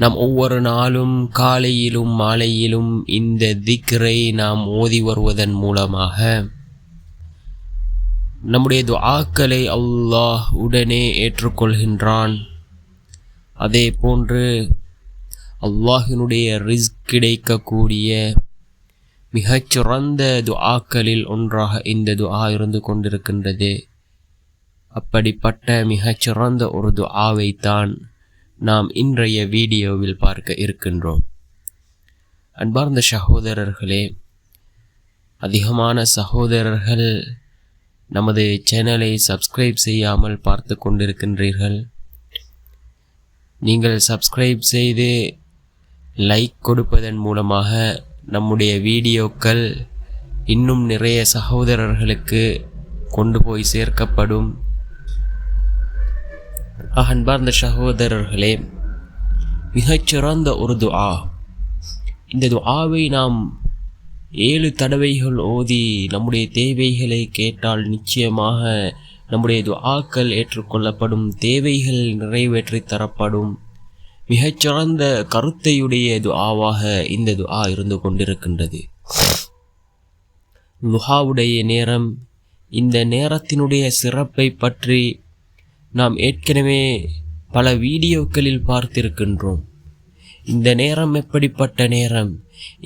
நாம் ஒவ்வொரு நாளும் காலையிலும் மாலையிலும் இந்த திக்ரை நாம் ஓதி வருவதன் மூலமாக நம்முடைய துஆக்களை அல்லாஹ் உடனே ஏற்றுக்கொள்கின்றான். அதே போன்று அல்லாஹினுடைய ரிஸ்க் கிடைக்கக்கூடிய மிகச்சிறந்த துஆக்களில் ஒன்றாக இந்த துஆ இருந்து கொண்டிருக்கின்றது. அப்படிப்பட்ட மிகச்சிறந்த ஒரு துஆவைத்தான் நாம் இன்றைய வீடியோவில் பார்க்க இருக்கின்றோம். அன்பார்ந்த சகோதரர்களே, அதிகமான சகோதரர்கள் நமது சேனலை சப்ஸ்கிரைப் செய்யாமல் பார்த்து கொண்டிருக்கின்றீர்கள். நீங்கள் சப்ஸ்கிரைப் செய்து லைக் கொடுப்பதன் மூலமாக நம்முடைய வீடியோக்கள் இன்னும் நிறைய சகோதரர்களுக்கு கொண்டு போய் சேர்க்கப்படும். அன்பார்ந்த சகோதரர்களே, மிகச்சிறந்த ஒரு துஆ. இந்த துஆவை நாம் 7 தடவைகள் ஓதி நம்முடைய தேவைகளை கேட்டால் நிச்சயமாக நம்முடைய துஆக்கள் ஏற்றுக்கொள்ளப்படும், தேவைகள் நிறைவேற்றி தரப்படும். மிகச்சிறந்த கருத்தையுடைய துஆவாக இந்த துஆ இருந்து கொண்டிருக்கின்றது. துஆவுடைய நேரம், இந்த நேரத்தினுடைய சிறப்பை பற்றி நாம் ஏற்கனவே பல வீடியோக்களில் பார்த்திருக்கின்றோம். இந்த நேரம் எப்படிப்பட்ட நேரம்?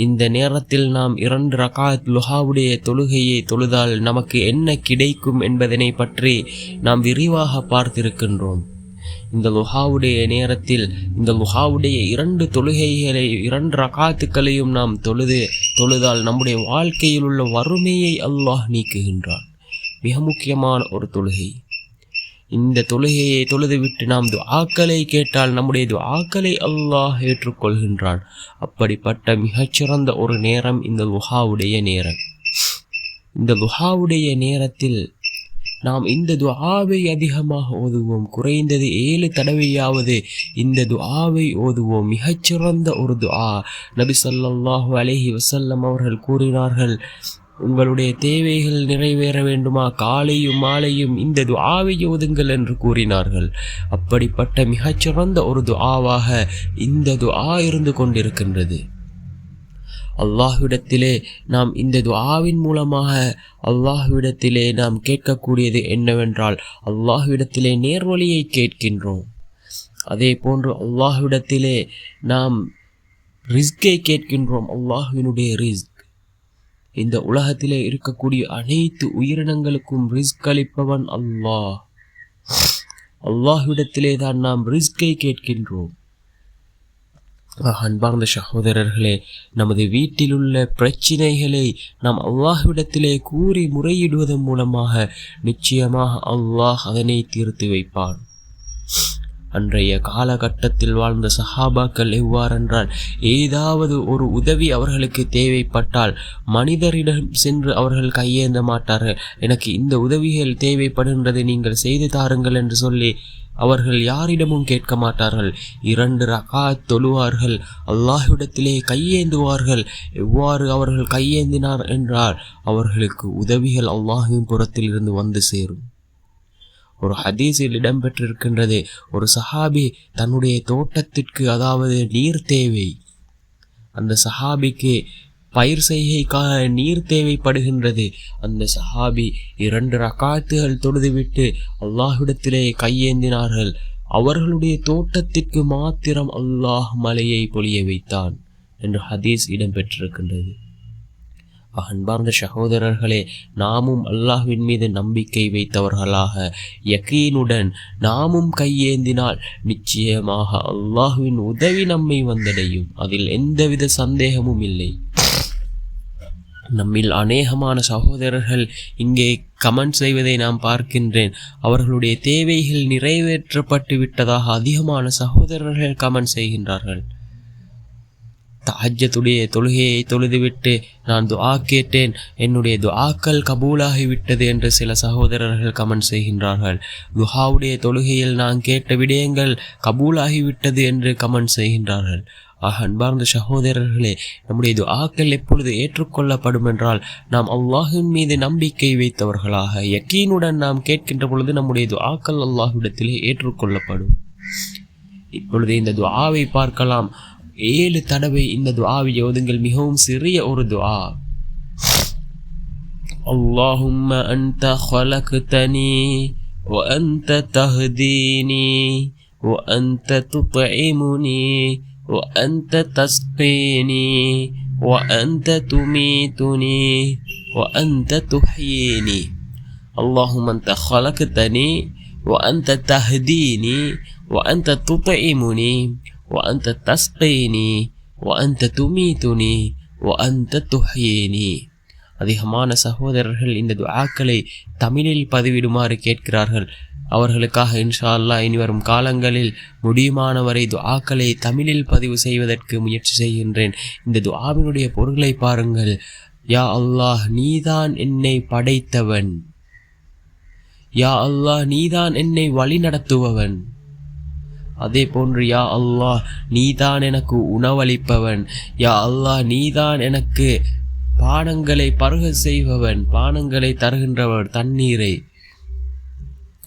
இந்த நேரத்தில் நாம் 2 ரகாத் லுஹாவுடைய தொழுகையை தொழுதால் நமக்கு என்ன கிடைக்கும் என்பதனை பற்றி நாம் விரிவாக பார்த்திருக்கின்றோம். இந்த லுஹாவுடைய நேரத்தில் இந்த லுஹாவுடைய 2 தொழுகைகளை 2 ரகாத்துக்களையும் நாம் தொழுதால் நம்முடைய வாழ்க்கையில் உள்ள வறுமையை அல்லாஹ் நீக்குகின்றான். மிக முக்கியமான ஒரு தொழுகை. இந்த தொழுகையை தொழுதுவிட்டு நாம் துஆக்களை கேட்டால் நம்முடைய துஆக்களை அல்லாஹ் ஏற்றுக்கொள்கின்றான். அப்படிப்பட்ட மிகச்சிறந்த ஒரு நேரம் இந்த லுஹாவுடைய நேரம். இந்த லுஹாவுடைய நேரத்தில் நாம் இந்த துஆவை அதிகமாக ஓதுவோம். குறைந்தது 7 தடவையாவது இந்த துஆவை ஓதுவோம். மிகச்சிறந்த ஒரு துஆ. நபி ஸல்லல்லாஹு அலைஹி வஸல்லம் அவர்கள் கூறினார்கள், உங்களுடைய தேவைகள் நிறைவேற வேண்டுமா, காலையும் மாலையும் இந்த துஆவை ஓதுங்கள் என்று கூறினார்கள். அப்படிப்பட்ட மிகச்சிறந்த ஒரு துஆவாக இந்த துஆ இருந்து கொண்டிருக்கின்றது. அல்லாஹ்விடத்திலே நாம் இந்த துஆவின் மூலமாக அல்லாஹ்விடத்திலே நாம் கேட்கக்கூடியது என்னவென்றால், அல்லாஹ்விடத்திலே நேர்வழியை கேட்கின்றோம். அதே போன்று அல்லாஹ்விடத்திலே நாம் ரிஸ்கை கேட்கின்றோம். அல்லாஹ்வினுடைய ரிஸ்க், இந்த உலகத்திலே இருக்கக்கூடிய அனைத்து உயிரினங்களுக்கும் ரிஸ்க் அளிப்பவன் அல்லாஹ். அல்லாஹ்விடத்திலே தான் நாம் ரிஸ்கை கேட்கின்றோம். அன்பார்ந்த சகோதரர்களே, நமது வீட்டில் உள்ள பிரச்சினைகளை நாம் அல்லாஹ்விடத்திலே கூறி முறையிடுவதன் மூலமாக நிச்சயமாக அல்லாஹ் அதனை தீர்த்து வைப்பான். அன்றைய காலகட்டத்தில் வாழ்ந்த சஹாபாக்கள் எவ்வாறென்றால், ஏதாவது ஒரு உதவி அவர்களுக்கு தேவைப்பட்டால் மனிதரிடம் சென்று அவர்கள் கையேந்த மாட்டார்கள். எனக்கு இந்த உதவிகள் தேவைப்படுகின்றது, நீங்கள் செய்து தாருங்கள் என்று சொல்லி அவர்கள் யாரிடமும் கேட்க மாட்டார்கள். 2 ரகாத் தொழுவார்கள், அல்லாஹ்விடத்திலே கையேந்துவார்கள். எவ்வாறு அவர்கள் கையேந்தினார் என்றால், அவர்களுக்கு உதவிகள் அல்லாஹ்வின் புறத்தில் இருந்து வந்து சேரும். ஒரு ஹதீஸில் இடம்பெற்றிருக்கின்றது, ஒரு சஹாபி தன்னுடைய தோட்டத்திற்கு, அதாவது நீர் தேவை, அந்த சஹாபிக்கு பயிர் செய்கைக்காக நீர் தேவைப்படுகின்றது. அந்த சஹாபி 2 ரகாத்துகள் தொழுதுவிட்டு அல்லாஹ்விடத்திலே கையேந்தினார்கள். அவர்களுடைய தோட்டத்திற்கு மாத்திரம் அல்லாஹ் மலையை பொழிய வைத்தான் என்று ஹதீஸ் இடம்பெற்றிருக்கின்றது. அன்பார்ந்த சகோதரர்களே, நாமும் அல்லாஹ்வின் மீது நம்பிக்கை வைத்தவர்களாக யகீனுடன் நாமும் கையேந்தினால் நிச்சயமாக அல்லாஹ்வின் உதவி நம்மை வந்தடையும். அதில் எந்தவித சந்தேகமும் இல்லை. நம்மில் அநேகமான சகோதரர்கள் இங்கே கமெண்ட் செய்வதை நாம் பார்க்கின்றேன். அவர்களுடைய தேவைகள் நிறைவேற்றப்பட்டு விட்டதாக அதிகமான சகோதரர்கள் கமெண்ட் செய்கின்றார்கள். தஹஜ்ஜத்துடைய தொழுகையை தொழுதுவிட்டு நான் துஆ கேட்டேன், என்னுடைய துஆக்கள் கபூலாகிவிட்டது என்று சில சகோதரர்கள் கமெண்ட் செய்கின்றார்கள். துஆவுடைய தொழுகையில் நான் கேட்ட விடயங்கள் கபூலாகிவிட்டது என்று கமெண்ட் செய்கின்றார்கள். அன்பார்ந்த சகோதரர்களே, நம்முடைய துஆக்கள் எப்பொழுது ஏற்றுக்கொள்ளப்படும் என்றால், நாம் அல்லாஹ்வின் மீது நம்பிக்கை வைத்தவர்களாக யக்கீனுடன் நாம் கேட்கின்ற பொழுது நம்முடைய துஆக்கள் அல்லாஹ்விடத்திலே ஏற்றுக்கொள்ளப்படும். இப்பொழுது இந்த துஆவை பார்க்கலாம். 7 தடவை இந்த துஆவை ஓதுங்கள். மிகவும் சிறிய ஒரு துஆ. அல்லாஹும்ம அன்த خلقتني وأنت تهديني وأنت تطعمني وأنت تسقيني وأنت تميتني وأنت تحييني. اللهم أنت خلقتني وأنت تهديني وأنت تطعمني وأنت تسقيني وأنت تميتني وأنت تحييني. அதிகமான சகோதரர்கள் இந்த துஆக்களை தமிழில் பதிவிடுமாறு கேட்கிறார்கள். அவர்களுக்காக இன்ஷா அல்லாஹ் இனிவரும் காலங்களில் முடியுமானவரை துஆக்களை தமிழில் பதிவு செய்வதற்கு முயற்சி செய்கின்றேன். இந்த துஆவினுடைய பொருளை பாருங்கள். யா அல்லாஹ், நீதான் என்னை படைத்தவன். யா அல்லாஹ், நீதான் என்னை வழி நடத்துபவன். அதே போன்று யா அல்லாஹ், நீதான் எனக்கு உணவளிப்பவன். யா அல்லாஹ், நீதான் எனக்கு பானங்களை பருக செய்பவன், பானங்களை தருகின்றவர், தண்ணீரை.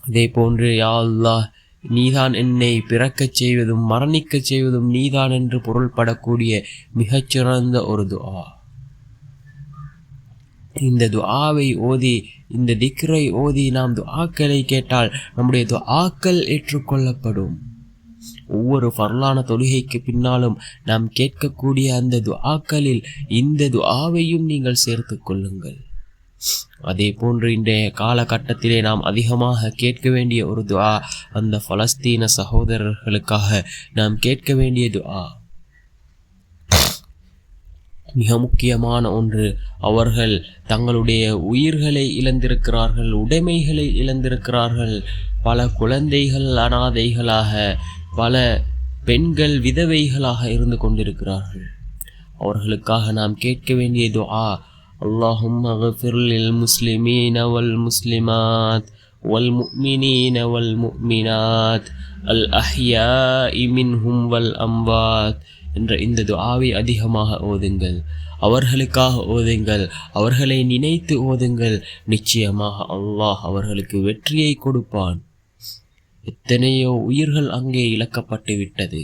அதே போன்று யா அல்லாஹ், நீதான் என்னை பிறக்கச் செய்வதும் மரணிக்கச் செய்வதும் நீதான் என்று பொருள்படக்கூடிய மிகச்சிறந்த ஒரு துஆ. இந்த துஆவை ஓதி, இந்த திக்ரை ஓதி நாம் துஆக்களை கேட்டால் நம்முடைய துஆக்கள் ஏற்றுக்கொள்ளப்படும். ஒவ்வொரு ஃபர்லான தொழுகைக்கு பின்னாலும் நாம் கேட்கக்கூடிய அந்த துஆக்களில் இந்த துஆவையும் நீங்கள் சேர்த்து கொள்ளுங்கள். அதே போன்று இன்றைய காலகட்டத்திலே நாம் அதிகமாக கேட்க வேண்டிய ஒரு துஆ, அந்த பலஸ்தீன சகோதரர்களுக்காக நாம் கேட்க வேண்டிய துஆ. மிக முக்கியமான ஒன்று, அவர்கள் தங்களுடைய உயிர்களை இழந்திருக்கிறார்கள், உடைமைகளை இழந்திருக்கிறார்கள். பல குழந்தைகள் அனாதைகளாக, பல பெண்கள் விதவைகளாக இருந்து கொண்டிருக்கிறார்கள். அவர்களுக்காக நாம் கேட்க வேண்டிய துஆ, அல்லாஹும்ம கஃபிர் லில் முஸ்லிமீன வல் முஸ்லிமாத் வல் முஃமினீன வல் முஃமினாத் அல் அஹ்யாஇ மின்ஹும் வல் அம்வாத் என்ற இந்த துஆவை அதிகமாக ஓதுங்கள். அவர்களுக்காக ஓதுங்கள், அவர்களை நினைத்து ஓதுங்கள். நிச்சயமாக அல்லாஹ் அவர்களுக்கு வெற்றியை கொடுப்பான். எத்தனையோ உயிர்கள் அங்கே இழக்கப்பட்டு விட்டது.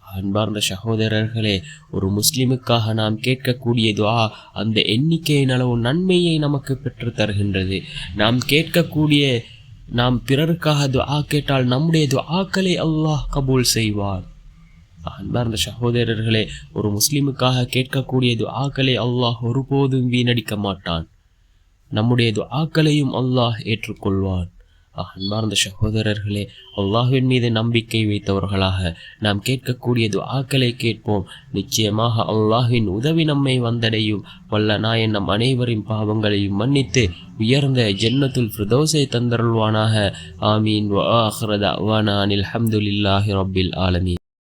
அன்பார்ந்த சகோதரர்களே, ஒரு முஸ்லிமுக்காக நாம் கேட்கக்கூடிய துஆ அந்த எண்ணிக்கையின் அளவு நன்மையை நமக்கு பெற்று தருகின்றது. நாம் பிறருக்காக துஆ கேட்டால் நம்முடைய துஆக்களை அல்லாஹ் கபூல் செய்வார். அன்பார்ந்த சகோதரர்களே, ஒரு முஸ்லிமுக்காக கேட்கக்கூடிய துஆக்களை அல்லாஹ் ஒருபோதும் வீணடிக்க மாட்டான். நம்முடைய துஆக்களையும் அல்லாஹ் ஏற்றுக்கொள்வான். அன்பார்ந்த சகோதரர்களே, அல்லாஹ்வின் மீது நம்பிக்கை வைத்தவர்களாக நாம் கேட்கக்கூடிய துஆக்களை கேட்போம். நிச்சயமாக அல்லாஹ்வின் உதவி நம்மை வந்தடையும். வல்ல நாயன் நம் அனைவரின் பாவங்களையும் மன்னித்து உயர்ந்த ஜன்னத்துல் ஃபிர்தௌஸை தந்தருள்வானாக. ஆமீன். வ ஆகிரு தஅவானா அனில் ஹம்துலில்லாஹி ரப்பில் ஆலமீன்.